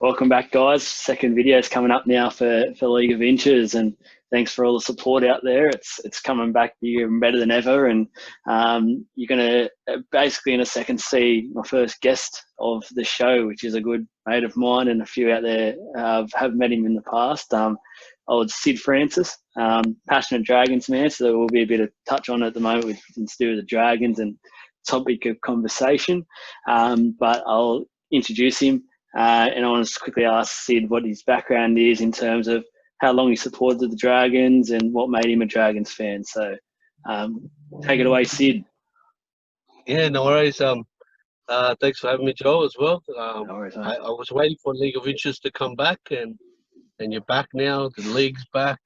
Welcome back, guys. Second video is coming up now for League of Inches, and thanks for all the support out there. It's coming back even better than ever, and you're gonna basically in a second see my first guest of the show, which is a good mate of mine, and a few out there have met him in the past. Old Sid Francis, passionate Dragons man, so there will be a bit of touch on it at the moment with things to do with the Dragons and topic of conversation. But I'll introduce him. And I want to quickly ask Sid what his background is in terms of how long he supported the Dragons and what made him a Dragons fan. So take it away, Sid. Yeah, no worries. Thanks for having me, Joel, as well. No worries, I was waiting for League of Inches to come back, and you're back now. The league's back.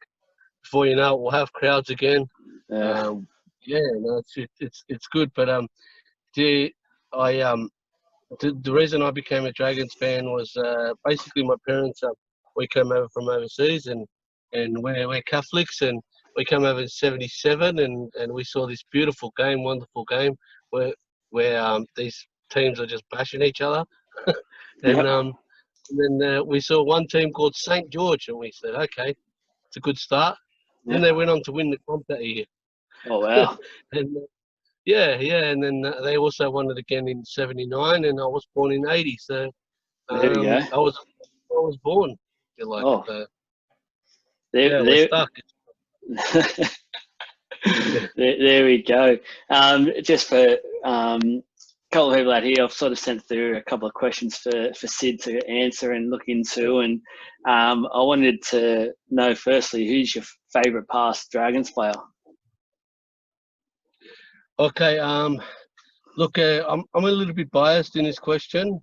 Before you know it, we'll have crowds again. No, it's good. But the reason I became a Dragons fan was basically my parents. We came over from overseas, and we're Catholics, and we came over in '77, and we saw this beautiful game, wonderful game, where these teams are just bashing each other, and then we saw one team called St. George, and we said, okay, it's a good start. Then they went on to win the comp that year. Oh wow! And and then they also won it again in '79, and I was born in '80, so There you go. I was born. If you like. Oh. So, we're stuck. there we go. Just for a couple of people out here, I've sort of sent through a couple of questions for Sid to answer and look into, and I wanted to know firstly, who's your favourite past Dragons player? Okay. Look, I'm a little bit biased in this question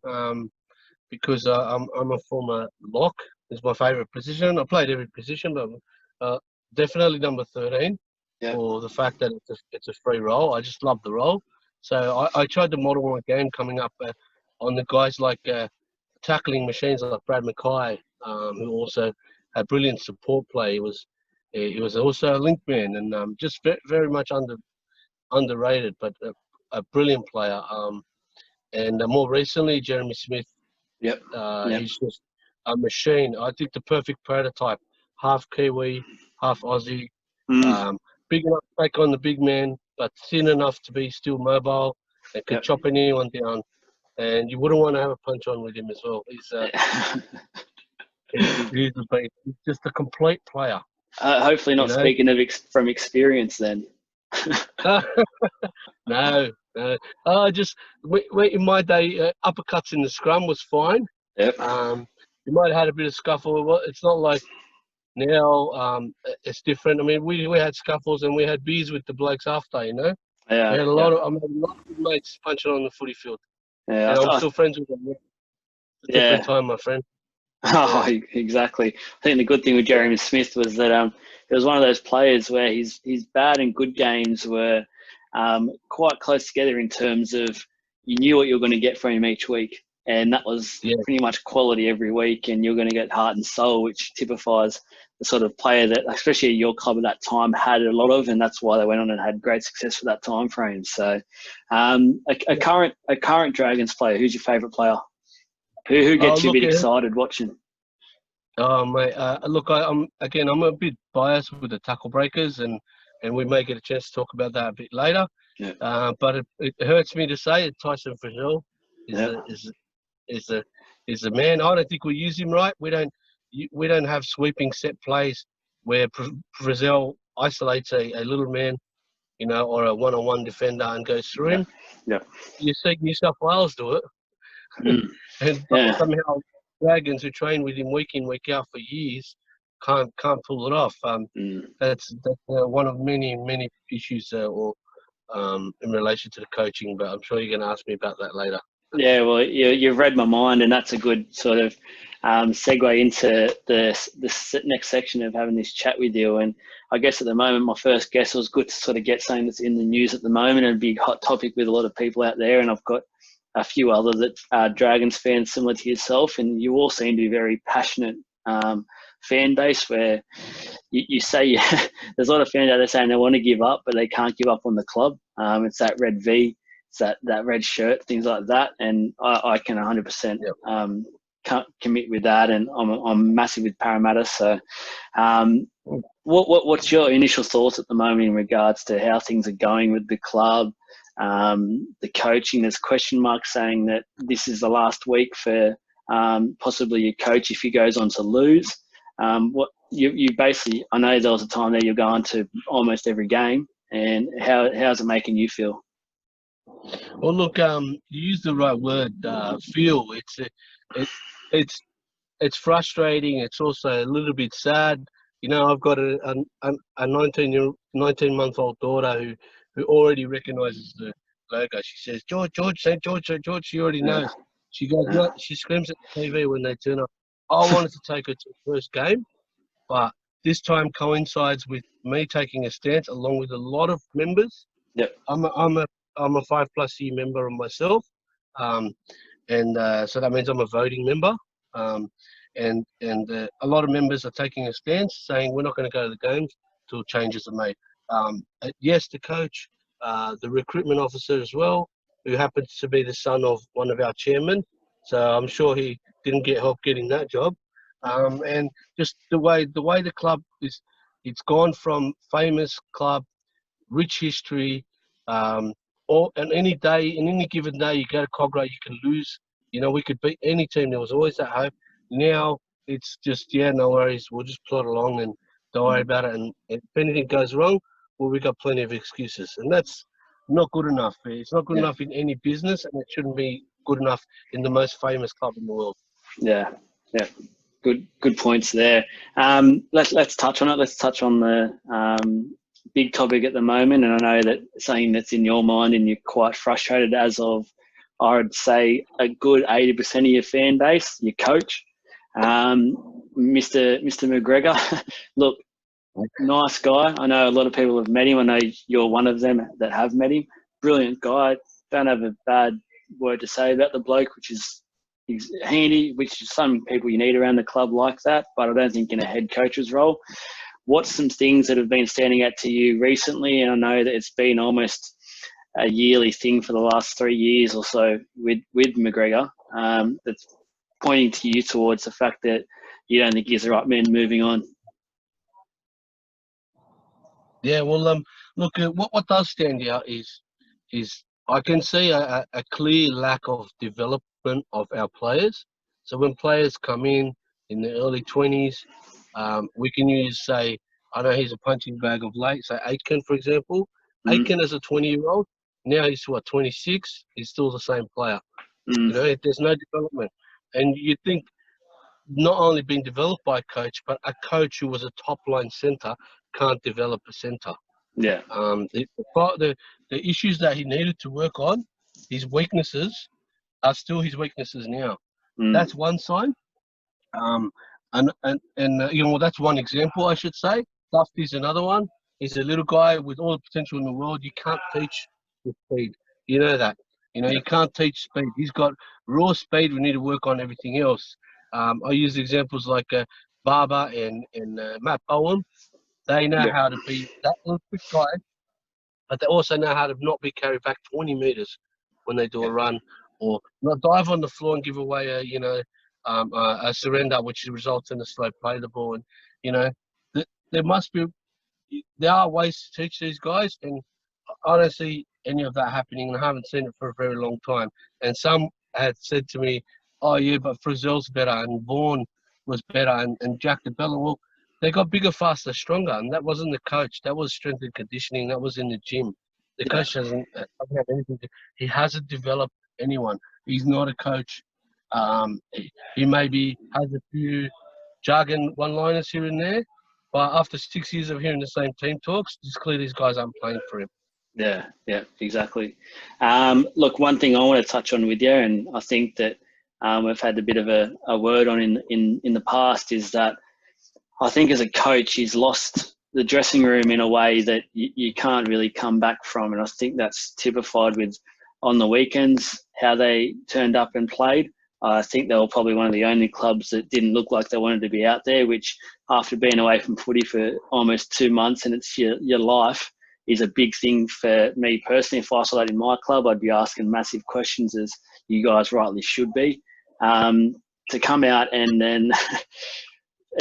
because I'm a former lock. It's my favourite position. I played every position, but definitely number 13 for the fact that it's a free role. I just love the role. So I tried to model my game coming up on the guys like tackling machines like Brad Mackay, who also had brilliant support play. He was also a link man and just very much underrated, but a brilliant player. And more recently, Jeremy Smith. He's just a machine. I think the perfect prototype. Half Kiwi, half Aussie. Big enough to take on the big man, but thin enough to be still mobile and can chop anyone down. And you wouldn't want to have a punch on with him as well. He's just a complete player. Hopefully not speaking from experience then. No. In my day, uppercuts in the scrum was fine. Yep. You might have had a bit of scuffle. It's not like now. It's different. I mean, we had scuffles and we had beers with the blokes after. You know. Yeah. We had a lot of good mates punching on the footy field. Yeah. And I'm still friends with them. It's a different time, my friend. Oh, exactly. I think the good thing with Jeremy Smith was that it was one of those players where his bad and good games were quite close together in terms of you knew what you were going to get from him each week, and that was pretty much quality every week, and you're going to get heart and soul, which typifies the sort of player that, especially your club at that time, had a lot of, and that's why they went on and had great success for that time frame. So, a current Dragons player, who's your favourite player? Who gets you a bit excited watching? Oh mate, look, I'm a bit biased with the tackle breakers, and we may get a chance to talk about that a bit later. Yeah. But it hurts me to say it. Tyson Frizzell is the man. I don't think we use him right. We don't have sweeping set plays where Frizzell isolates a little man, or a one-on-one defender and goes through him. Yeah. You see New South Wales do it, and somehow Dragons who train with him week in, week out for years can't pull it off. That's one of many issues in relation to the coaching, but I'm sure you're going to ask me about that later. Yeah, well, you've read my mind, and that's a good sort of segue into the next section of having this chat with you. And I guess at the moment, my first guess was good to sort of get something that's in the news at the moment and a big hot topic with a lot of people out there. And I've got a few other that are Dragons fans similar to yourself, and you all seem to be very passionate fan base where you say there's a lot of fans out there saying they want to give up, but they can't give up on the club. It's that red V, it's that red shirt, things like that. And I can 100% can't commit with that, and I'm massive with Parramatta. So, what's your initial thoughts at the moment in regards to how things are going with the club, the coaching? There's question marks saying that this is the last week for possibly your coach if he goes on to lose. What you basically, I know there was a time there you're going to almost every game, and how's it making you feel? Well, look, you used the right word, feel. It's frustrating. It's also a little bit sad. You know, I've got a 19-month-old daughter who already recognises the logo. She says, George, St. George, St. George. She already knows. She goes, she screams at the TV when they turn up. I wanted to take her to the first game, but this time coincides with me taking a stance along with a lot of members. Yep. I'm a 5+ year member of myself, so that means I'm a voting member. And a lot of members are taking a stance, saying we're not going to go to the games till changes are made. Yes, the coach, the recruitment officer as well, who happens to be the son of one of our chairmen, so I'm sure he didn't get help getting that job. And just the way the club is, it's gone from famous club, rich history, and any given day, you go to Cogra, you can lose. You know, we could beat any team. There was always that hope. Now it's just, no worries. We'll just plod along and don't worry about it. And if anything goes wrong, well, we got plenty of excuses, and that's not good enough. It's not good enough in any business, and it shouldn't be good enough in the most famous club in the world. Yeah. Good points there. Let's touch on it. Let's touch on the big topic at the moment, and I know that something that's in your mind and you're quite frustrated as of, I would say, a good 80% of your fan base, your coach, Mr. McGregor. Look, nice guy. I know a lot of people have met him. I know you're one of them that have met him. Brilliant guy. Don't have a bad word to say about the bloke, which is handy, which is some people you need around the club like that, but I don't think in a head coach's role. What's some things that have been standing out to you recently? And I know that it's been almost a yearly thing for the last 3 years or so with McGregor, that's pointing to you towards the fact that you don't think he's the right man moving on. Yeah, well, look, what does stand out is I can see a clear lack of development of our players. So when players come in the early 20s, we can use, say, I know he's a punching bag of late, say Aitken, for example. Aitken as a 20-year-old, now he's 26, he's still the same player. You know, there's no development. And you think not only being developed by a coach, but a coach who was a top-line centre can't develop a centre. Yeah. The issues that he needed to work on, his weaknesses, are still his weaknesses now. That's one sign. And you know, that's one example, I should say. Dufty's another one. He's a little guy with all the potential in the world. You can't teach the speed. You know that. You know, you can't teach speed. He's got raw speed. We need to work on everything else. I use examples like Barber and Matt Bowen. They know how to be that little quick guy, but they also know how to not be carried back 20 metres when they do a run, or not dive on the floor and give away a surrender, which results in a slow play of the ball. And you know, there are ways to teach these guys, and I don't see any of that happening, and I haven't seen it for a very long time. And some had said to me, "Oh yeah, but Frizzell's better, and Vaughan was better, and Jack DeBella." Well, they got bigger, faster, stronger, and that wasn't the coach. That was strength and conditioning. That was in the gym. The coach doesn't have anything to. He hasn't developed anyone. He's not a coach. He maybe has a few jargon one-liners here and there, but after 6 years of hearing the same team talks, it's clear these guys aren't playing for him. Yeah, exactly. Look, one thing I want to touch on with you, and I think that we've had a bit of a word on in the past, is that I think as a coach, he's lost the dressing room in a way that you can't really come back from. And I think that's typified with on the weekends, how they turned up and played. I think they were probably one of the only clubs that didn't look like they wanted to be out there, which after being away from footy for almost 2 months and it's your life, is a big thing for me personally. If I saw that in my club, I'd be asking massive questions, as you guys rightly should be. to come out and then,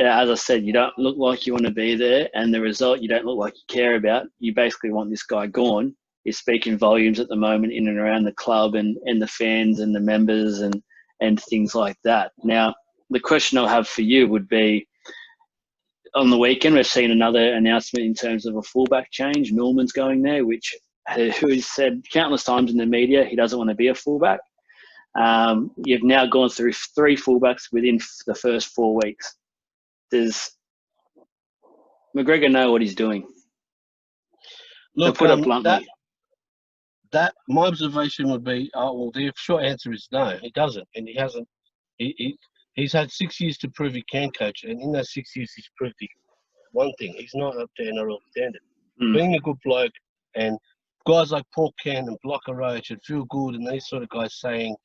as I said, you don't look like you want to be there, and the result you don't look like you care about. You basically want this guy gone. Is speaking volumes at the moment in and around the club and the fans and the members and things like that. Now, the question I'll have for you would be, on the weekend, we've seen another announcement in terms of a fullback change. Norman's going there, who has said countless times in the media he doesn't want to be a fullback. You've now gone through 3 fullbacks within the first 4 weeks. Does McGregor know what he's doing? Look, to put it bluntly. That my observation would be, well, the short answer is no, he doesn't, and he hasn't. He's had 6 years to prove he can coach, and in those 6 years, he's proved one thing: he's not up to NRL standard. Being a good bloke, and guys like Paul Ken and Blocker Roach and Feel Good and these sort of guys saying,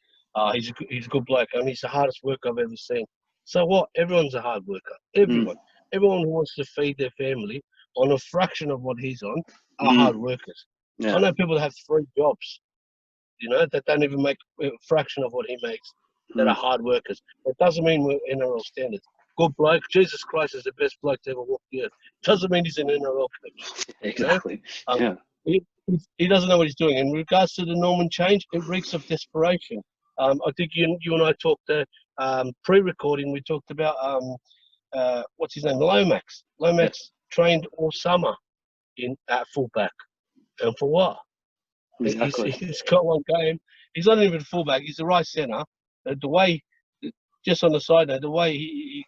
he's a good bloke. I mean, he's the hardest worker I've ever seen. So what? Everyone's a hard worker. Everyone who wants to feed their family on a fraction of what he's on are hard workers. Yeah. I know people that have 3 jobs, that don't even make a fraction of what he makes, that are hard workers. It doesn't mean we're NRL standards. Good bloke, Jesus Christ is the best bloke to ever walk the earth. Doesn't mean he's an NRL coach. Exactly. He doesn't know what he's doing. In regards to the Norman change, it reeks of desperation. I think you and I talked pre-recording. We talked about what's his name, Lomax. Lomax trained all summer at fullback. And for what? Exactly. He's got one game. He's not even fullback. He's the right centre. The way, just on the side note, the way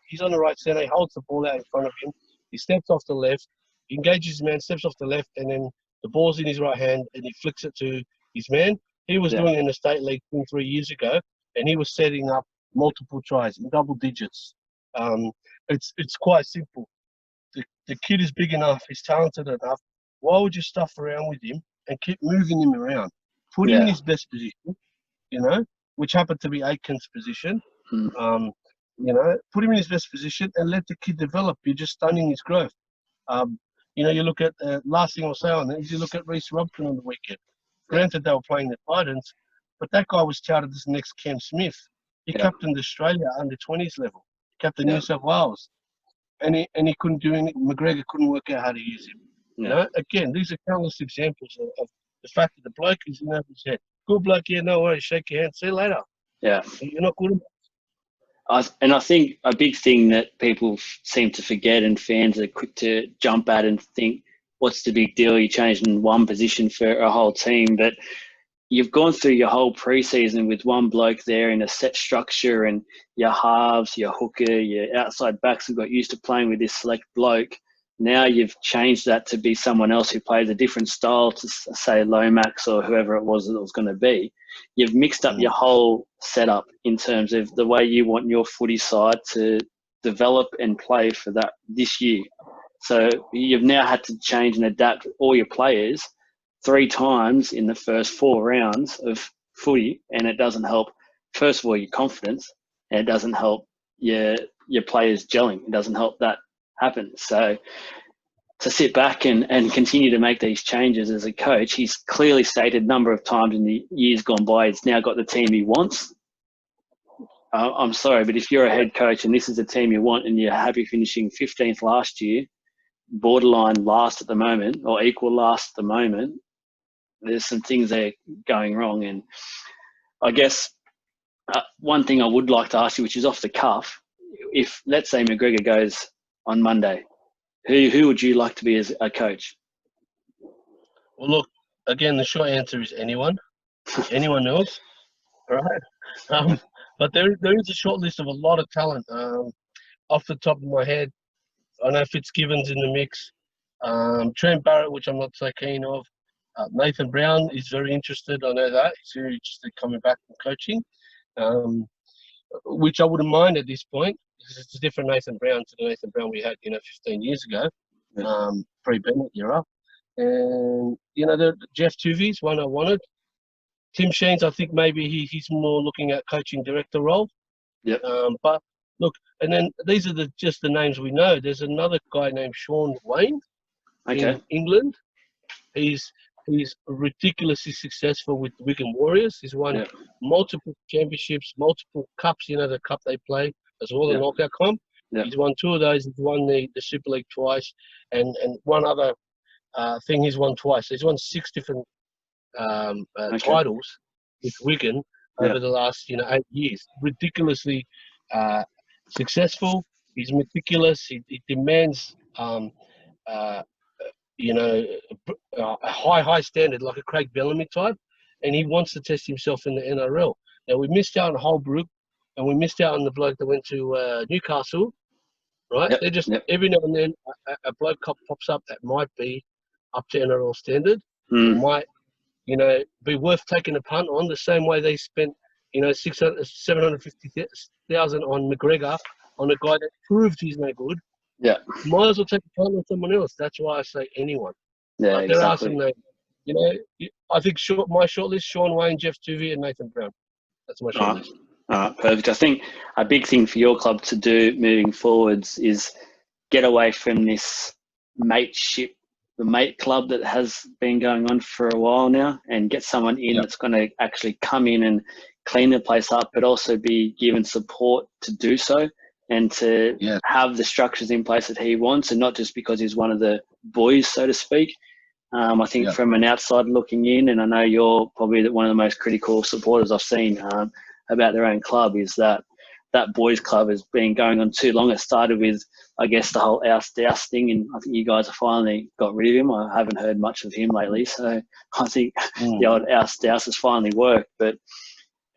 he's on the right centre, he holds the ball out in front of him. He steps off the left. He engages his man, steps off the left, and then the ball's in his right hand, and he flicks it to his man. He was doing it in the State League 3 years ago, and he was setting up multiple tries in double digits. It's quite simple. The kid is big enough. He's talented enough. Why would you stuff around with him and keep moving him around? Put him in his best position, which happened to be Aitken's position. Put him in his best position and let the kid develop. You're just stunning his growth. You look at last thing I'll say on that is you look at Reece Robson on the weekend. Granted, they were playing the Titans, but that guy was touted as the next Cam Smith. He captained Australia under 20s level. He captained New South Wales, and he couldn't do anything. McGregor couldn't work out how to use him. Again, these are countless examples of the fact that the bloke is in his head. Good bloke, no worries, shake your hand, see you later. Yeah. You're not good enough. And I think a big thing that people seem to forget, and fans are quick to jump at and think, what's the big deal? You're changing one position for a whole team. But you've gone through your whole preseason with one bloke there in a set structure, and your halves, your hooker, your outside backs have got used to playing with this select bloke. Now you've changed that to be someone else who plays a different style to, say, Lomax or whoever it was that it was going to be. You've mixed up your whole setup in terms of the way you want your footy side to develop and play for that this year. So you've now had to change and adapt all your players 3 times in the first 4 rounds of footy, and it doesn't help, first of all, your confidence, and it doesn't help your players gelling. It doesn't help that happen. So to sit back and continue to make these changes as a coach, he's clearly stated a number of times in the years gone by, he's now got the team he wants. I'm sorry, but if you're a head coach and this is the team you want and you're happy finishing 15th last year, borderline last at the moment or equal last at the moment, there's some things that are going wrong. And I guess one thing I would like to ask you, which is off the cuff, if let's say McGregor goes on Monday, who would you like to be as a coach? Well, look, again, the short answer is anyone. Anyone else, right? But there is a short list of a lot of talent. Off the top of my head, I know Fitzgibbon's in the mix. Trent Barrett, which I'm not so keen of. Nathan Brown is very interested. I know that. He's very interested coming back from coaching, which I wouldn't mind at this point. It's a different Nathan Brown to the Nathan Brown we had, 15 years ago, pre-Bennett era. And, Jeff Tuvi's one I wanted. Tim Sheens, I think maybe he's more looking at coaching director role. Yep. But look, and then these are just the names we know. There's another guy named Sean Wayne in England. He's He's ridiculously successful with the Wigan Warriors. He's won Yeah. multiple championships, multiple cups, the cup they play, as well, the Yeah. knockout comp. Yeah. He's won 2 of those. He's won the Super League twice. And one other thing he's won twice. He's won 6 different titles with Wigan over the last 8 years. Ridiculously successful. He's meticulous. He demands uh, a high standard, like a Craig Bellamy type, and he wants to test himself in the NRL. Now, we missed out on Holbrook, and we missed out on the bloke that went to Newcastle, right? Yep. They're just, Yep. every now and then, a bloke pops up that might be up to NRL standard, Mm. might, be worth taking a punt on, the same way they spent, 750,000 on McGregor, on a guy that proved he's no good. Yeah. Might as well take a punt on someone else. That's why I say anyone. Yeah, There are exactly. some names. I think my shortlist: Sean Wayne, Jeff Tuvey, and Nathan Brown. That's my shortlist. Perfect. I think a big thing for your club to do moving forwards is get away from this mateship, the mate club that has been going on for a while now, and get someone in that's going to actually come in and clean the place up, but also be given support to do so, and to have the structures in place that he wants, and not just because he's one of the boys, so to speak. I think from an outside looking in, and I know you're probably one of the most critical supporters I've seen about their own club, is that boys club has been going on too long. It started with, I guess, the whole Ouse thing, and I think you guys have finally got rid of him. I haven't heard much of him lately, so I think the old Ouse has finally worked, but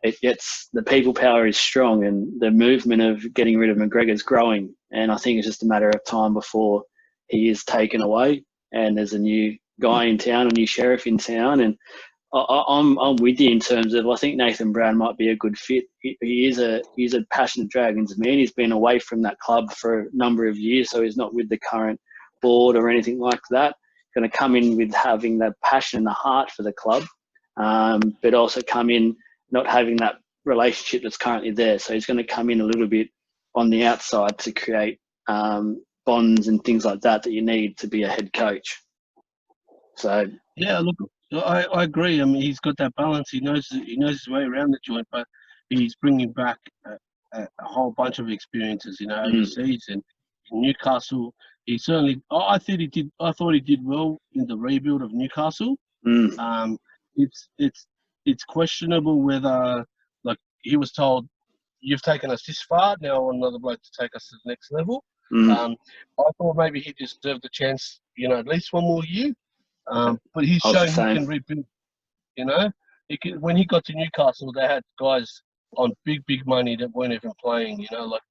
the people power is strong, and the movement of getting rid of McGregor is growing, and I think it's just a matter of time before he is taken away and there's a new guy in town, a new sheriff in town. And I'm with you in terms of, I think Nathan Brown might be a good fit. He's a passionate Dragons man. He's been away from that club for a number of years, so he's not with the current board or anything like that. Going to come in with having that passion and the heart for the club, but also come in not having that relationship that's currently there. So he's going to come in a little bit on the outside to create bonds and things like that you need to be a head coach. So look, I agree. I mean, he's got that balance. He knows his way around the joint, but he's bringing back a whole bunch of experiences, overseas and in Newcastle. He certainly. I thought he did well in the rebuild of Newcastle. It's questionable whether, like, he was told, you've taken us this far, now I want another bloke to take us to the next level. I thought maybe he deserved a chance, at least one more year. But he's shown he can rebuild. When he got to Newcastle, they had guys on big money that weren't even playing. Like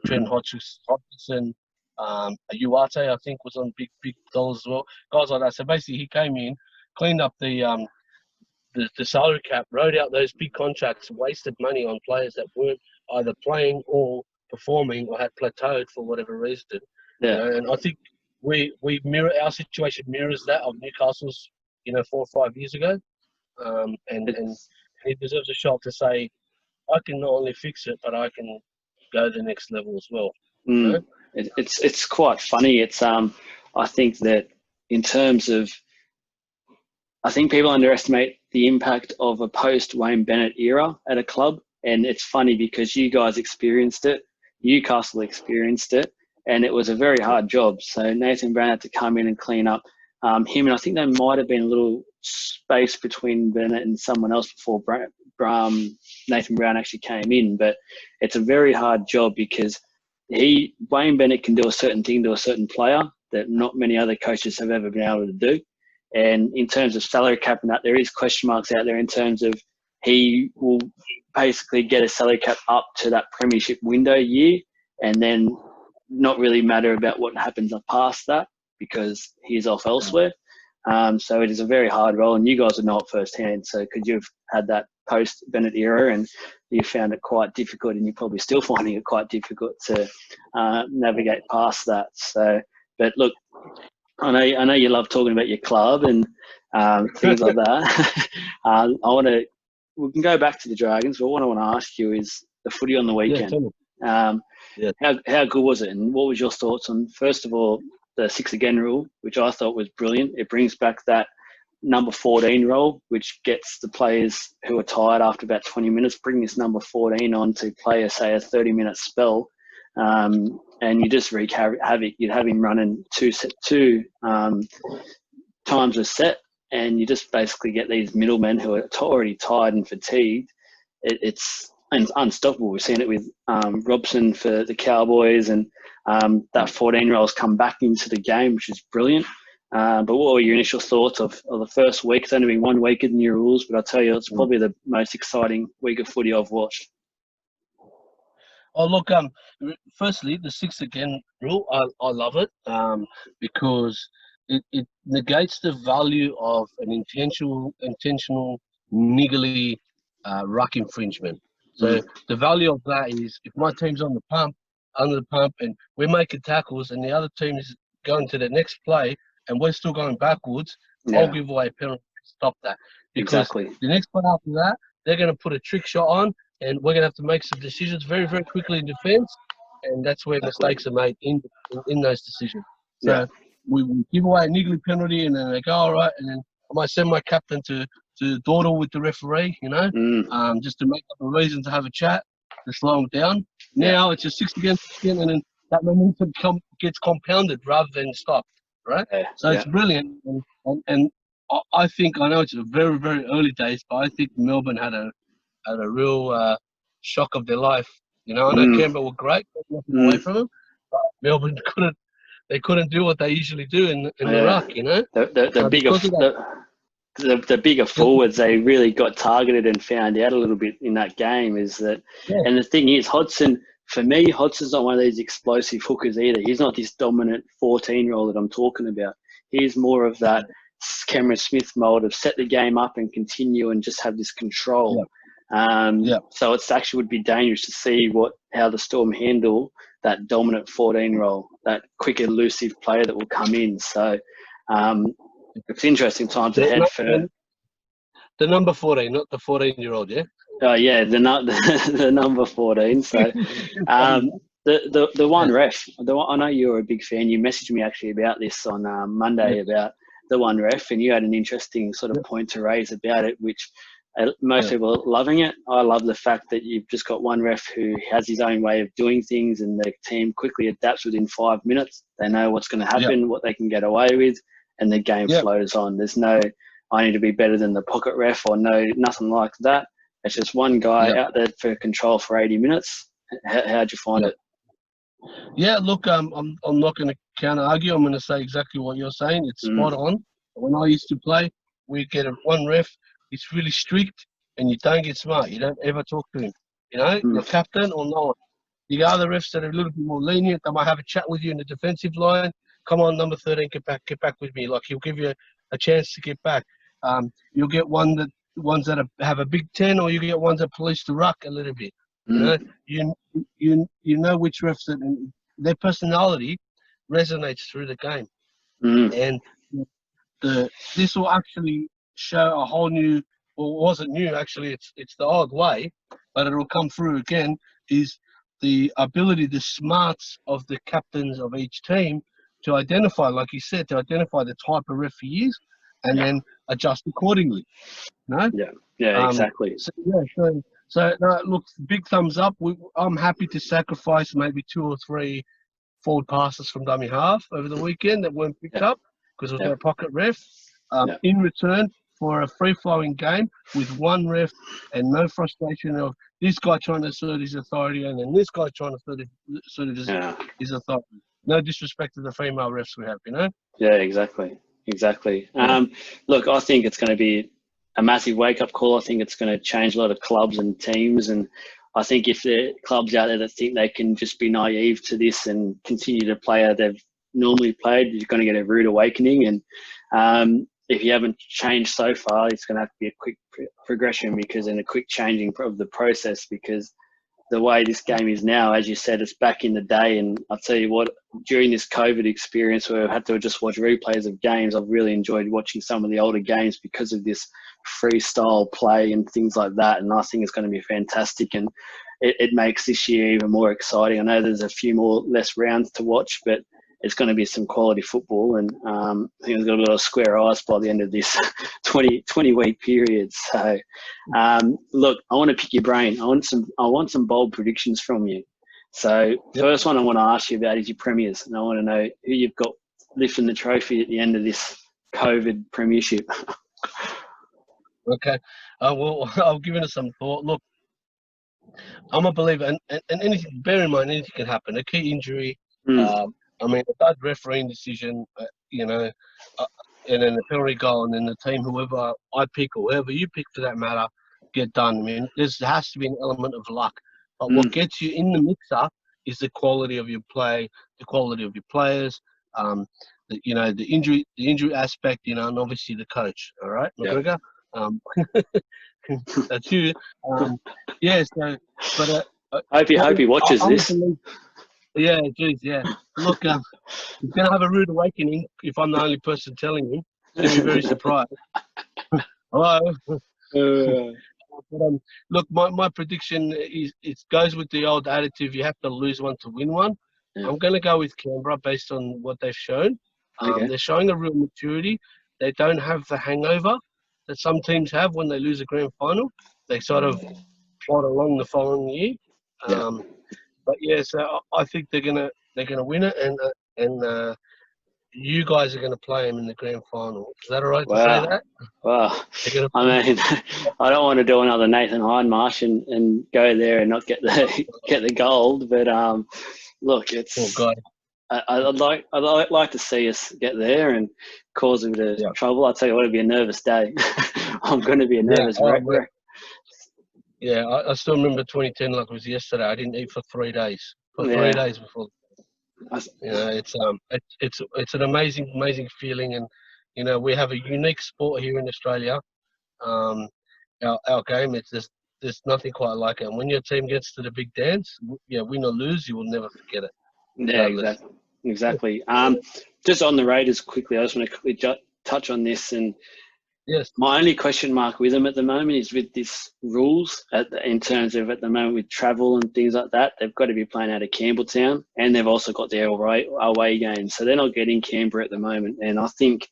Trent Hodgson, Uwate, I think, was on big dollars as well. Guys like that. So basically, he came in, cleaned up the salary cap, wrote out those big contracts, wasted money on players that weren't either playing or performing or had plateaued for whatever reason. And I think our situation mirrors that of Newcastle's, 4 or 5 years ago. And he deserves a shot to say, I can not only fix it, but I can go the next level as well. It's quite funny. It's I think that in terms of, I think people underestimate the impact of a post-Wayne Bennett era at a club. And it's funny because you guys experienced it, Newcastle experienced it, and it was a very hard job. So Nathan Brown had to come in and clean up him. And I think there might have been a little space between Bennett and someone else before Nathan Brown actually came in. But it's a very hard job because Wayne Bennett can do a certain thing to a certain player that not many other coaches have ever been able to do. And in terms of salary cap and that, there is question marks out there in terms of he will basically get a salary cap up to that premiership window year and then not really matter about what happens past that because he's off elsewhere. So it is a very hard role, and you guys would know it firsthand. So because you've had that post-Bennett era and you found it quite difficult, and you're probably still finding it quite difficult to navigate past that. So, but look, I know you love talking about your club and things like that. We can go back to the Dragons, but what I want to ask you is the footy on the weekend. How good was it, and what was your thoughts on, first of all, the 6 again rule, which I thought was brilliant? It brings back that number 14 role, which gets the players who are tired after about 20 minutes, bring this number 14 on to play, say, a 30-minute spell, and you just wreak havoc. You'd have him running two times a set, and you just basically get these middlemen who are already tired and fatigued. It's unstoppable. We've seen it with Robson for the Cowboys, and that 14-year-old's come back into the game, which is brilliant. But what were your initial thoughts of the first week? It's only been 1 week in the new rules, but I tell you, it's probably the most exciting week of footy I've watched. Oh, look, firstly, the 6 again rule, I love it because it negates the value of an intentional niggly ruck infringement. So the value of that is if my team's under the pump, and we're making tackles and the other team is going to the next play and we're still going backwards, I'll give away a penalty to stop that. Because the next play after that, they're going to put a trick shot on and we're going to have to make some decisions very, very quickly in defence, and that's where mistakes are made in those decisions. So we give away a niggly penalty and then they go, all right, and then I might send my captain to dawdle with the referee, just to make up a reason to have a chat, to slow him down. Now it's just 6 against 10, and then that momentum gets compounded rather than stopped, right? So it's brilliant. And I think, I know it's very, very early days, but I think Melbourne had a real shock of their life. I know Canberra were great, nothing away from them, but Melbourne couldn't do what they usually do in the ruck, The bigger forwards, they really got targeted and found out a little bit in that game. Is that, and the thing is, Hodgson, for me, Hodgson's not one of these explosive hookers either. He's not this dominant 14-year-old that I'm talking about. He's more of that Cameron Smith mold of set the game up and continue and just have this control. So it's actually would be dangerous to see how the Storm handle that dominant 14-year-old, that quick elusive player that will come in. So it's interesting times ahead for the number 14, not the 14-year-old. The number 14. So the one ref. I know you're a big fan. You messaged me actually about this on Monday about the one ref, and you had an interesting sort of point to raise about it, which most people are loving it. I love the fact that you've just got one ref who has his own way of doing things, and the team quickly adapts within 5 minutes. They know what's going to happen, what they can get away with, and the game flows on. There's no, I need to be better than the pocket ref, or nothing like that. It's just one guy out there for control for 80 minutes. How'd you find it? Yeah, look, I'm not going to counter-argue. I'm going to say exactly what you're saying. It's spot on. When I used to play, we'd get one ref. He's really strict, and you don't get smart. You don't ever talk to him. Your captain or no one. You got other refs that are a little bit more lenient. They might have a chat with you in the defensive line. Come on, number 13, get back with me. Like, he'll give you a chance to get back. You'll get ones that have a Big 10, or you get ones that police the ruck a little bit. You know which refs and their personality resonates through the game, and this will actually show a whole new, or wasn't new actually. It's the old way, but it will come through again. Is the ability, the smarts of the captains of each team to identify, like you said, to identify the type of ref he is, and then adjust accordingly. Exactly. So look, big thumbs up. I'm happy to sacrifice maybe 2 or 3 forward passes from dummy half over the weekend that weren't picked up because of no pocket ref. In return for a free-flowing game with one ref and no frustration of this guy trying to assert his authority and then this guy trying to assert his authority. No disrespect to the female refs we have, Yeah, exactly. Look, I think it's going to be a massive wake-up call. I think it's going to change a lot of clubs and teams, and I think if there are clubs out there that think they can just be naive to this and continue to play how they've normally played, you're going to get a rude awakening. And if you haven't changed so far, it's going to have to be a quick progression and a quick changing of the process, because the way this game is now, as you said, it's back in the day. And I'll tell you what, during this COVID experience where I've had to just watch replays of games, I've really enjoyed watching some of the older games because of this freestyle play and things like that. And I think it's going to be fantastic. And it makes this year even more exciting. I know there's a few less rounds to watch, but it's going to be some quality football, and I think there's going to be a lot of square eyes by the end of this 20-week period. So, look, I want to pick your brain. I want some bold predictions from you. So, first one I want to ask you about is your premiers, and I want to know who you've got lifting the trophy at the end of this COVID premiership. Okay. Well, I've given it some thought. Look, I'm a believer, and anything, bear in mind, anything can happen. A key injury, I mean, a bad refereeing decision, and then a penalty goal, and then the team, whoever I pick or whoever you pick for that matter, get done. I mean, there has to be an element of luck. But what gets you in the mixer is the quality of your play, the quality of your players, the injury aspect, and obviously the coach. All right, McGregor. That's you. So, but I hope he watches this. Yeah, geez, yeah. Look, he's going to have a rude awakening if I'm the only person telling him. He's going to be very surprised. Hello. But, look, my prediction is it goes with the old attitude: you have to lose one to win one. Yeah. I'm going to go with Canberra based on what they've shown. They're showing a real maturity. They don't have the hangover that some teams have when they lose a grand final. They sort of plod along the following year. But so I think they're gonna win it, and you guys are gonna play them in the grand final. Is that all right to say that? Wow. I mean, I don't want to do another Nathan Hindmarsh and go there and not get the gold, but look, it's. Oh God. I'd like to see us get there and cause a bit of trouble. I'll tell you what, it'll be a nervous day. I'm going to be a nervous wreck. Yeah, I still remember 2010 like it was yesterday. I didn't eat for 3 days. 3 days before. It's an amazing feeling, and we have a unique sport here in Australia. Our game, there's nothing quite like it. And when your team gets to the big dance, win or lose, you will never forget it. Yeah, exactly. Just on the Raiders quickly, I just want to quickly touch on this. And my only question mark with them at the moment is with this rules in terms of at the moment with travel and things like that. They've got to be playing out of Campbelltown, and they've also got their away games. So they're not getting Canberra at the moment. And I think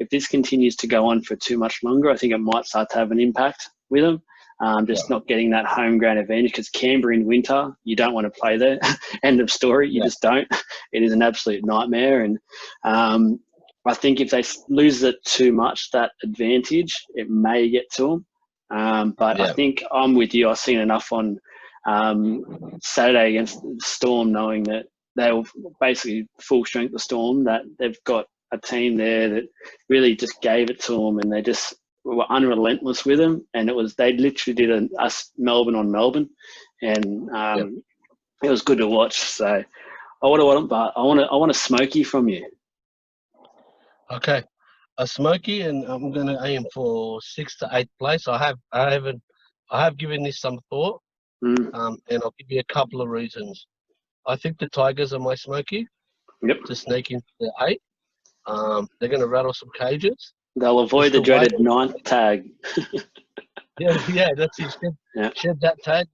if this continues to go on for too much longer, I think it might start to have an impact with them. Not getting that home ground advantage, because Canberra in winter, you don't want to play there. End of story. You just don't. It is an absolute nightmare. And I think if they lose it too much, that advantage, it may get to them. But I think I'm with you. I've seen enough on Saturday against the Storm, knowing that they were basically full strength the Storm, that they've got a team there that really just gave it to them, and they just were unrelentless with them, and they literally did us Melbourne on Melbourne, and it was good to watch. So I want a smoky from you. Okay, a smoky, and I'm going to aim for 6th to 8th place. I have given this some thought, and I'll give you a couple of reasons. I think the Tigers are my smoky. To sneak into the 8. They're going to rattle some cages. They'll avoid the dreaded 9th tag. That's it. Shed that tag,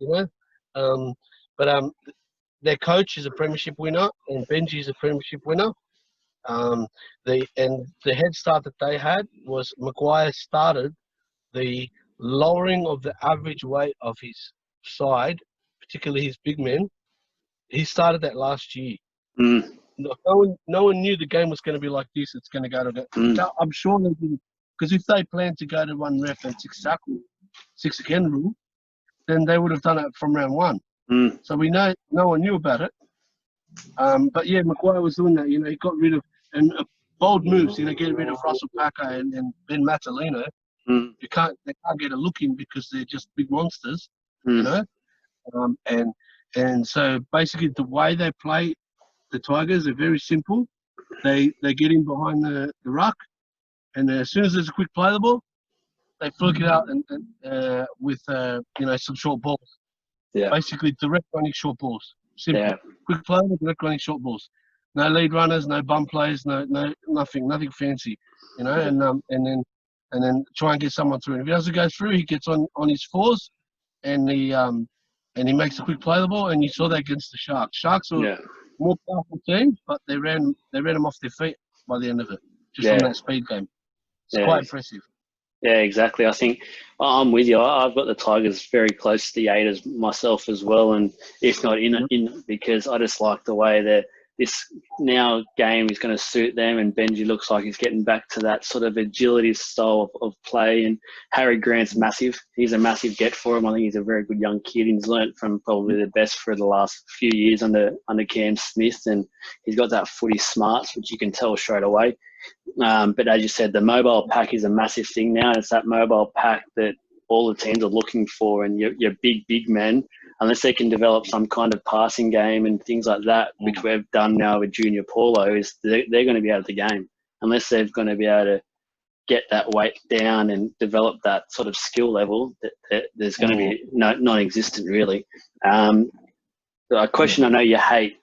But their coach is a premiership winner, and Benji is a premiership winner. The head start that they had was Maguire started the lowering of the average weight of his side, particularly his big men. He started that last year. No one knew the game was going to be like this. It's going to go to that. I'm sure they didn't, because if they planned to go to one ref and 6 again rule, then they would have done it from round 1. So we know no one knew about it. But Maguire was doing that. He got rid of bold moves. Get rid of Russell Packer and Ben Matalino. They can't get a look in because they're just big monsters. And so basically the way they play. The Tigers are very simple. They get in behind the ruck, and as soon as there's a quick play the ball, they flick it out and with some short balls. Basically direct running short balls. Simple. Quick play, direct running short balls. No lead runners, no bum plays, no nothing fancy. And then try and get someone through. And if he doesn't go through, he gets on his fours, and he makes a quick play the ball. And you saw that against the Sharks. Sharks were more powerful team, but they ran them off their feet by the end of it, just on Yeah, that speed game. It's yeah, quite impressive. yeah, exactly. I think I'm with you. I've got the Tigers very close to the eight as myself as well, and if not in because I just like the way that this now game is going to suit them, and Benji looks like he's getting back to that sort of agility style of play. And Harry Grant's massive. He's a massive get for him. I think he's a very good young kid. He's learnt from probably the best for the last few years under Cam Smith, and he's got that footy smarts, which you can tell straight away. But as you said, the mobile pack is a massive thing now. It's that mobile pack that all the teams are looking for, and your big men, unless they can develop some kind of passing game and things like that, which we've done now with Junior Paulo, is they're going to be out of the game unless they're going to be able to get that weight down and develop that sort of skill level. That there's going to be non-existent really. A question I know you hate.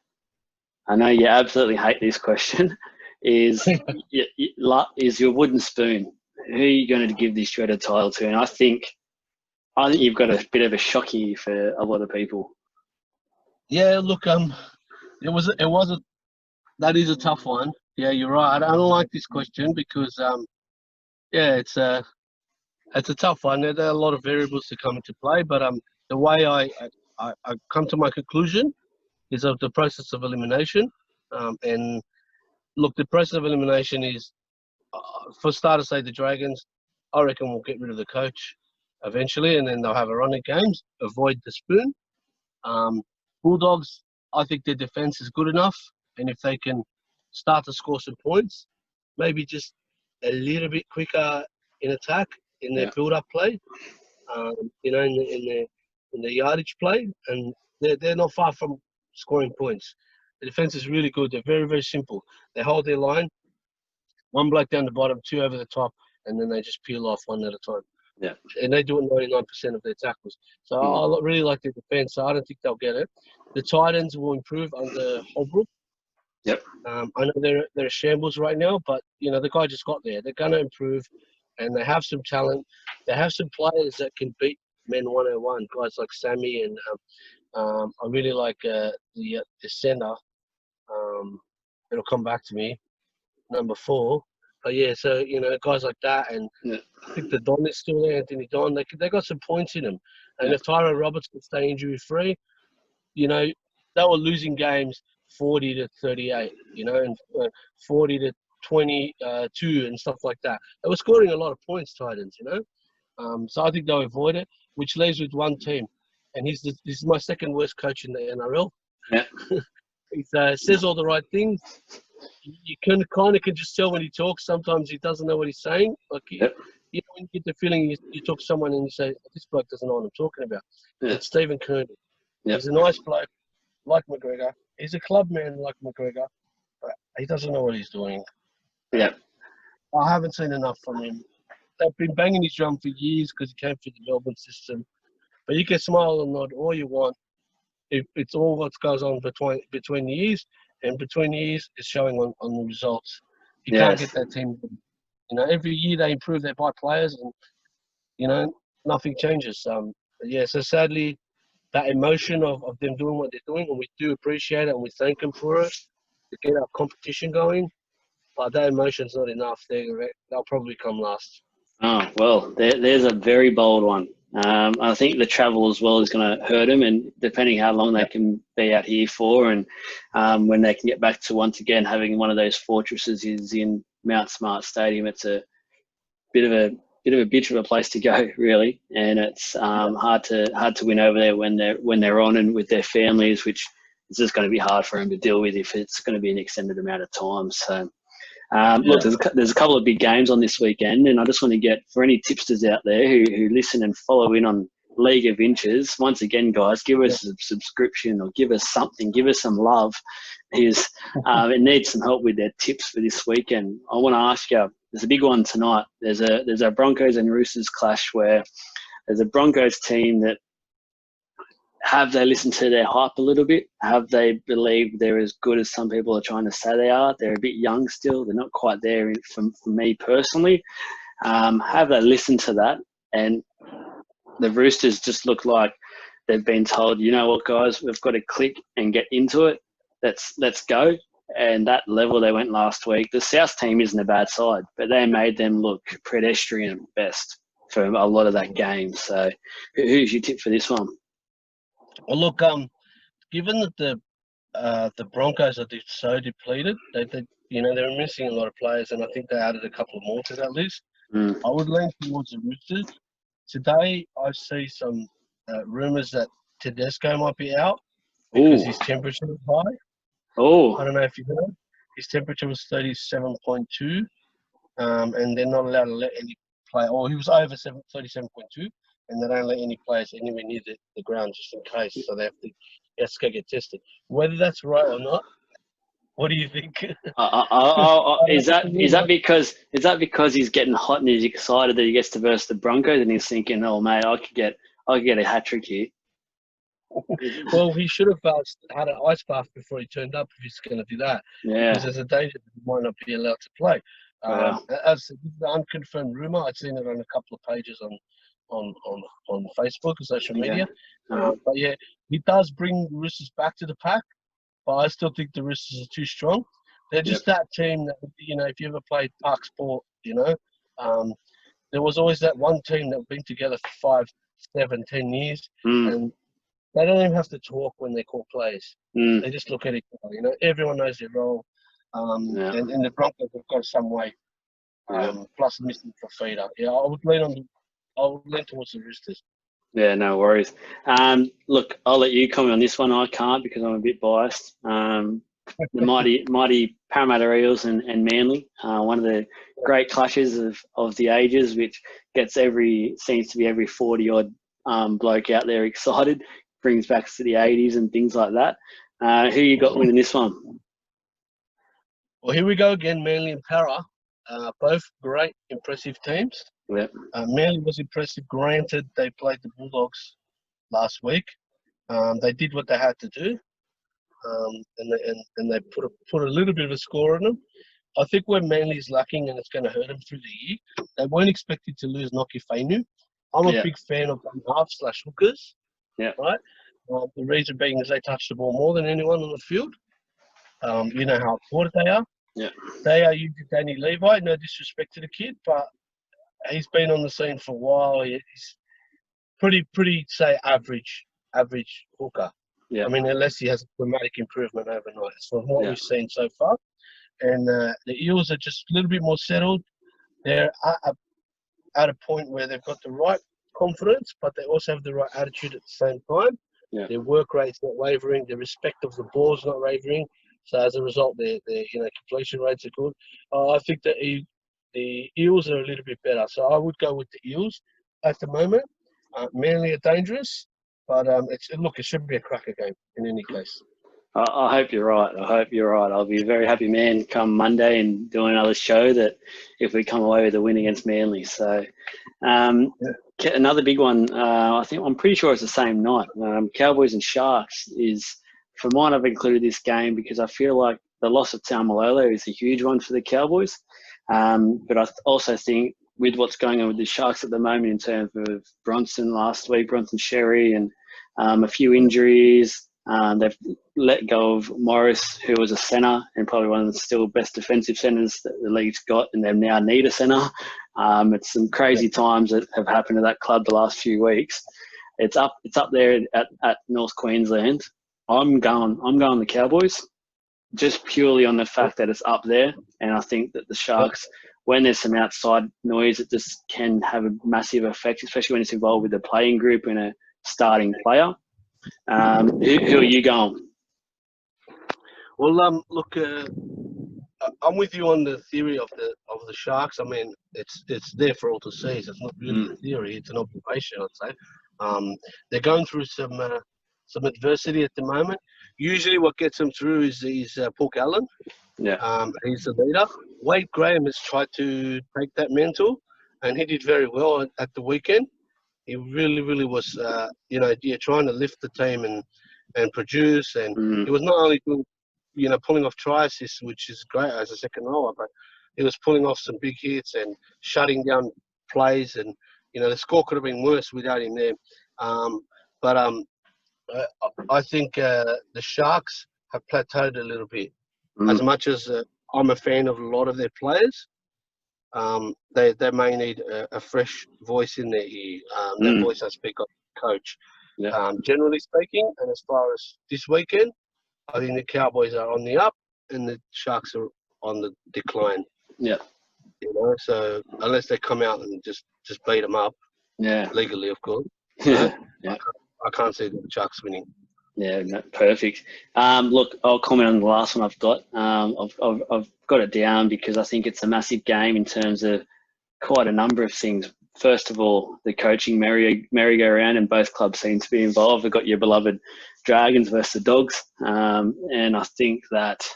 I know you absolutely hate this question. Is your wooden spoon? Who are you going to give this dreaded title to? And I think you've got a bit of a shock here for a lot of people. Yeah, look, that is a tough one. Yeah, you're right. I don't like this question because it's a tough one. There are a lot of variables to come into play, but the way I come to my conclusion is of the process of elimination, and look, the process of elimination is, for starters, say the Dragons, I reckon we'll get rid of the coach eventually, and then they'll have a run at games, avoid the spoon. Bulldogs, I think their defence is good enough, and if they can start to score some points, maybe just a little bit quicker in attack in their build-up play, in their yardage play, and they're not far from scoring points. The defence is really good. They're very, very simple. They hold their line, one bloke down the bottom, two over the top, and then they just peel off one at a time. Yeah. And they do it 99% of their tackles. So I really like their defence, so I don't think they'll get it. The Titans will improve under Holbrook. Yep. I know they're a shambles right now, but, the guy just got there. They're going to improve, and they have some talent. They have some players that can beat men 101, guys like Sammy, and I really like the centre. It'll come back to me, number 4. But yeah, so guys like that, and I think the Don is still there, Anthony Don. They got some points in them, and if Tyrone Roberts can stay injury free, they were losing games 40-38, and 40-22 and stuff like that. They were scoring a lot of points, Titans, So I think they'll avoid it, which leaves with one team, and this is my second worst coach in the NRL. Yeah. He says all the right things. You can just tell when he talks. Sometimes he doesn't know what he's saying. Like when you get the feeling you talk to someone and you say, "This bloke doesn't know what I'm talking about." It's Stephen Kearney. He's a nice bloke, like McGregor. He's a club man like McGregor, but he doesn't know what he's doing. Yeah. I haven't seen enough from him. They've been banging his drum for years because he came through the Melbourne system. But you can smile and nod all you want. It's all what goes on between the years. And between the years, it's showing on the results. You can't get that team. Every year they improve. They buy players, and nothing changes. So sadly, that emotion of them doing what they're doing, and we do appreciate it, and we thank them for it to get our competition going. But that emotion's not enough. They'll probably come last. Oh well, there's a very bold one. I think the travel as well is going to hurt them, and depending how long they can be out here for, and when they can get back to once again having one of those fortresses is in Mount Smart Stadium. It's a bit of a bitch of a place to go, really, and it's hard to win over there when they're on and with their families, which is just going to be hard for them to deal with if it's going to be an extended amount of time. So. Look, there's a couple of big games on this weekend, and I just want to get, for any tipsters out there who listen and follow in on League of Inches, once again, guys, give us a subscription or give us something, give us some love. It needs some help with their tips for this weekend. I want to ask you, there's a big one tonight. There's a Broncos and Roosters clash where there's a Broncos team that have they listened to their hype a little bit? Have they believed they're as good as some people are trying to say they are? They're a bit young still. They're not quite there for me personally. Have they listened to that? And the Roosters just look like they've been told, you know what, guys, we've got to click and get into it. let's go. And that level they went last week. The South team isn't a bad side, but they made them look pedestrian at best for a lot of that game. So, who's your tip for this one? Well, look, given that the Broncos are so depleted, they were missing a lot of players, and I think they added a couple more to that list. I would lean towards the Roosters. Today, I see some rumours that Tedesco might be out because his temperature was high. I don't know if you heard. His temperature was 37.2, and they're not allowed to let any player, or he was over 37.2, and they don't let any players anywhere near the ground just in case, so he has to go get tested. Whether that's right or not, what do you think? Is that because he's getting hot and he's excited that he gets to verse the Broncos and he's thinking, oh mate, I could get a hat trick here. Well, he should have had an ice bath before he turned up if he's going to do that. Yeah. Because there's a danger that he might not be allowed to play. Wow. As the unconfirmed rumor, I'd seen it on a couple of pages on Facebook and social media. But yeah, he does bring the Roosters back to the pack, but I still think the Roosters are too strong. They're just that team that, if you ever played park sport, there was always that one team that had been together for 5, 7, 10 years, and they don't even have to talk when they call plays. They just look at each other. Everyone knows their role. And the Broncos have got some way. Plus missing Fafita. Yeah, I would lean towards the Roosters. Yeah, no worries. Look, I'll let you comment on this one. I can't because I'm a bit biased. The mighty Parramatta Eels and Manly, one of the great clashes of the ages, which seems to be every 40 odd bloke out there excited, brings back to the 80s and things like that. Who you got winning this one? Well, here we go again, Manly and Para. Both great, impressive teams. Yep. Manly was impressive. Granted, they played the Bulldogs last week. They did what they had to do, and they put a little bit of a score on them. I think where Manly's lacking, and it's going to hurt them through the year, they weren't expected to lose Noki Fainu. I'm a big fan of them half/hookers. Yeah. Right. The reason being is they touch the ball more than anyone on the field. You know how important they are. Yeah. They are using Danny Levi. No disrespect to the kid, but he's been on the scene for a while. He's pretty say average hooker. Yeah. I mean, unless he has a dramatic improvement overnight. So from what we've seen so far, and the Eels are just a little bit more settled. They're at a point where they've got the right confidence, but they also have the right attitude at the same time. Yeah. Their work rate's not wavering. Their respect of the ball's not wavering. So as a result, their completion rates are good. I think that the Eels are a little bit better. So I would go with the Eels at the moment. Manly are dangerous, but it should be a cracker game in any case. I hope you're right. I'll be a very happy man come Monday and do another show that if we come away with a win against Manly. So another big one, I'm pretty sure it's the same night. Cowboys and Sharks is, for mine, I've included this game because I feel like the loss of Taumalolo is a huge one for the Cowboys. But I also think with what's going on with the Sharks at the moment in terms of Bronson last week, Bronson Sherry, and a few injuries. They've let go of Morris, who was a centre and probably one of the still best defensive centres that the league's got, and they now need a centre. It's some crazy times that have happened to that club the last few weeks. It's up there at North Queensland. I'm going the Cowboys, just purely on the fact that it's up there, and I think that the Sharks, when there's some outside noise, it just can have a massive effect, especially when it's involved with a playing group and a starting player. Who are you going? Well, look, I'm with you on the theory of the Sharks. I mean, it's there for all to see. So it's not really a theory; it's an observation, I'd say. They're going through some adversity at the moment. Usually, what gets them through is Paul Allen. Yeah. He's the leader. Wade Graham has tried to take that mantle, and he did very well at the weekend. He really, really was, trying to lift the team and produce. And he was not only doing, pulling off try assists, which is great as a second rower, but he was pulling off some big hits and shutting down plays. And, the score could have been worse without him there. I think the Sharks have plateaued a little bit. Mm. As much as I'm a fan of a lot of their players, they may need a fresh voice in their ear. That voice I speak of, coach. Yeah. Generally speaking, and as far as this weekend, I think the Cowboys are on the up and the Sharks are on the decline. Yeah. You know, so unless they come out and just beat them up, Yeah. legally, of course, you know, Yeah. I can't see the Sharks winning. Yeah, no, perfect. Look, I'll comment on the last one I've got. I've got it down because I think it's a massive game in terms of quite a number of things. First of all, the coaching merry-go-round, and both clubs seem to be involved. We've got your beloved Dragons versus the Dogs, and I think that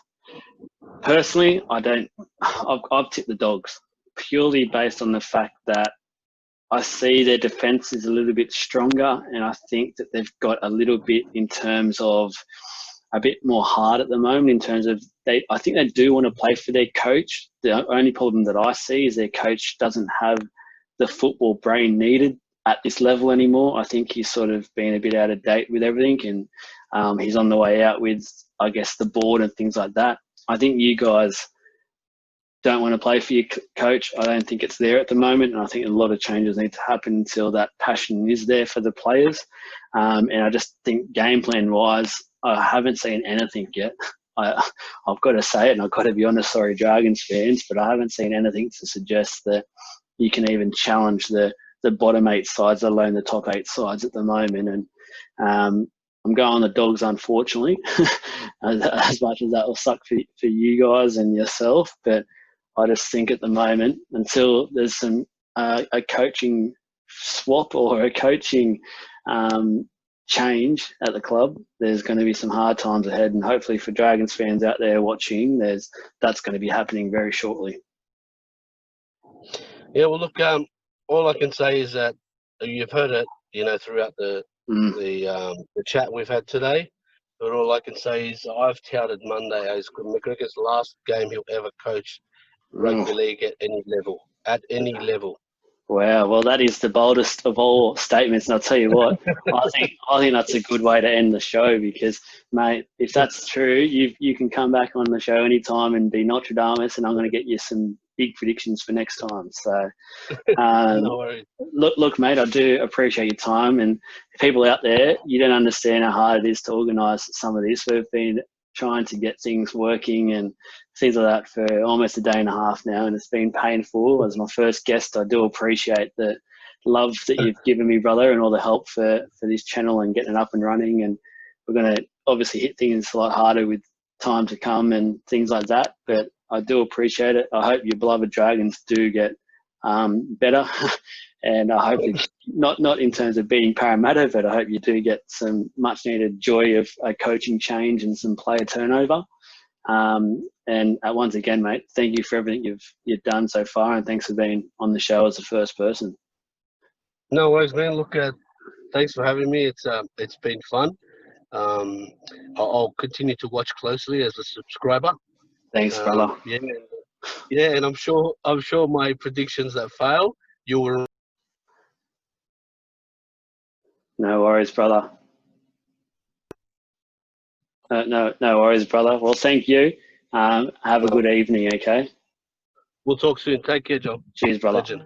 personally, I've tipped the Dogs purely based on the fact that I see their defence is a little bit stronger, and I think that they've got a little bit in terms of a bit more hard at the moment in terms of I think they do want to play for their coach. The only problem that I see is their coach doesn't have the football brain needed at this level anymore. I think he's sort of been a bit out of date with everything, and he's on the way out with, I guess, the board and things like that. I think you guys don't want to play for your coach. I don't think it's there at the moment, and I think a lot of changes need to happen until that passion is there for the players. And I just think game plan wise, I haven't seen anything yet. I've got to say it, and I've got to be honest, sorry, Dragons fans, but I haven't seen anything to suggest that you can even challenge the bottom 8 sides, let alone the top 8 sides at the moment. And I'm going the Dogs, unfortunately, as much as that will suck for you guys and yourself. But I just think at the moment, until there's some a coaching swap or a coaching change at the club, there's going to be some hard times ahead. And hopefully for Dragons fans out there watching, that's going to be happening very shortly. Yeah, well, look, all I can say is that you've heard it, you know, throughout the chat we've had today. But all I can say is I've touted Monday as McGregor's last game he'll ever coach rugby league at any level. At any level. Wow, well, that is the boldest of all statements, and I'll tell you what, I think that's a good way to end the show because, mate, if that's true, you can come back on the show anytime and be Nostradamus, and I'm going to get you some big predictions for next time. So, No worries. Look, mate, I do appreciate your time, and people out there, you don't understand how hard it is to organise some of this. We've been trying to get things working and things like that for almost a day and a half now, and it's been painful. As my first guest, I do appreciate the love that you've given me, brother, and all the help for this channel and getting it up and running. And we're going to obviously hit things a lot harder with time to come and things like that, but I do appreciate it. I hope your beloved Dragons do get better, and I hope not in terms of beating Parramatta, but I hope you do get some much needed joy of a coaching change and some player turnover. And once again, mate, thank you for everything you've done so far, and thanks for being on the show as the first person. No worries, man. Look, thanks for having me. It's been fun. I'll continue to watch closely as a subscriber. Thanks, brother. Yeah, and I'm sure my predictions that fail, you will. No worries, brother. No worries, brother. Well, thank you. Have a good evening, okay? We'll talk soon. Take care, John. Cheers, brother. Legend.